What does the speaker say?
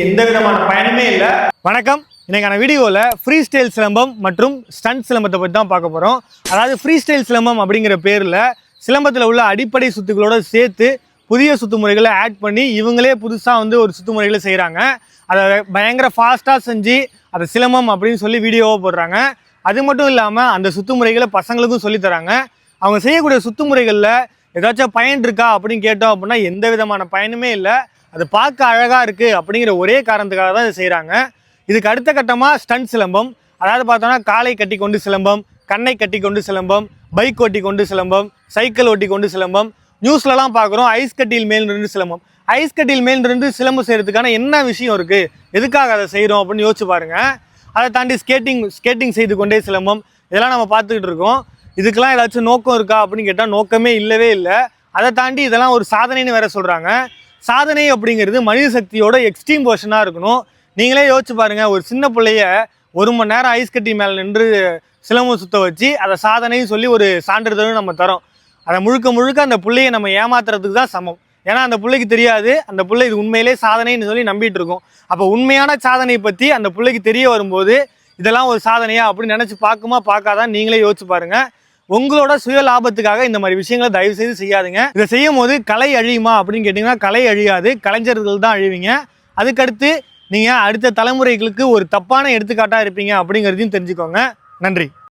எந்த விதமான பயனுமே இல்லை. வணக்கம். இன்னைக்கான வீடியோவில் ஃப்ரீ ஸ்டைல் சிலம்பம் மற்றும் ஸ்டண்ட் சிலம்பத்தை பற்றி தான் பார்க்க போகிறோம். அதாவது ஃப்ரீ ஸ்டைல் சிலம்பம் அப்படிங்கிற பேரில் சிலம்பத்தில் உள்ள அடிப்படை சுத்துக்களோட சேர்த்து புதிய சுத்து முறைகளை ஆட் பண்ணி இவங்களே புதுசாக ஒரு சுத்து முறைகளை செய்கிறாங்க. அதை பயங்கர ஃபாஸ்ட்டாக செஞ்சு அதை சிலம்பம் அப்படின்னு சொல்லி வீடியோவாக போடுறாங்க. அது மட்டும் இல்லாமல் அந்த சுத்து முறைகளை பசங்களுக்கும் சொல்லித்தராங்க. அவங்க செய்யக்கூடிய சுத்து முறைகளில் ஏதாச்சும் பயன் இருக்கா அப்படின்னு கேட்டோம் அப்படின்னா எந்த விதமான பயனுமே இல்லை. அது பார்க்க அழகாக இருக்குது அப்படிங்கிற ஒரே காரணத்துக்காக தான் இதை செய்கிறாங்க. இதுக்கு அடுத்த கட்டமாக ஸ்டண்ட் சிலம்பம், அதாவது பார்த்தோன்னா காலை கட்டி கொண்டு சிலம்பம், கண்ணை கட்டி கொண்டு சிலம்பம், பைக் ஓட்டி கொண்டு சிலம்பம், சைக்கிள் ஓட்டி கொண்டு சிலம்பம், நியூஸ்லலாம் பார்க்குறோம் ஐஸ் கட்டியில் மேல் நின்று சிலம்பம். ஐஸ் கட்டியில் மேல் நின்று சிலம்பம் செய்கிறதுக்கான என்ன விஷயம் இருக்குது, எதுக்காக அதை செய்கிறோம் அப்படின்னு யோசிச்சு பாருங்கள். அதை தாண்டி ஸ்கேட்டிங் செய்து கொண்டே சிலம்பம், இதெல்லாம் நம்ம பார்த்துக்கிட்டு இருக்கோம். இதுக்கெல்லாம் ஏதாச்சும் நோக்கம் இருக்கா அப்படின்னு கேட்டால் நோக்கமே இல்லவே இல்லை. அதை தாண்டி இதெல்லாம் ஒரு சாதனைன்னு வேற சொல்கிறாங்க. சாதனை அப்படிங்கிறது மனித சக்தியோட எக்ஸ்ட்ரீம் போர்ஷனாக இருக்கணும். நீங்களே யோசிச்சு பாருங்கள், ஒரு சின்ன பிள்ளைய 1 மணி நேரம் ஐஸ் கட்டி மேலே நின்று சிலம்பம் சுத்த வச்சு அதை சாதனைன்னு சொல்லி ஒரு சான்றிதழும் நம்ம தரோம். அதை முழுக்க அந்த பிள்ளையை நம்ம ஏமாத்துறதுக்கு தான் சமம். ஏன்னா அந்த பிள்ளைக்கு தெரியாது, அந்த பிள்ளை இது உண்மையிலே சாதனைன்னு சொல்லி நம்பிட்டு இருக்கோம். அப்போ உண்மையான சாதனையை பற்றி அந்த பிள்ளைக்கு தெரிய வரும்போது இதெல்லாம் ஒரு சாதனையா அப்படின்னு நினச்சி பார்க்காதான் நீங்களே யோசிச்சு பாருங்கள். உங்களோட சுய லாபத்துக்காக இந்த மாதிரி விஷயங்களை தயவு செய்து செய்யாதுங்க. இதை செய்யும் போது கலை அழியுமா அப்படின்னு கேட்டிங்கன்னா கலை அழியாது, கலைஞர்கள் தான் அழிவீங்க. அதுக்கடுத்து நீங்கள் அடுத்த தலைமுறைகளுக்கு ஒரு தப்பான எடுத்துக்காட்டாக இருப்பீங்க அப்படிங்கிறதையும் தெரிஞ்சுக்கோங்க. நன்றி.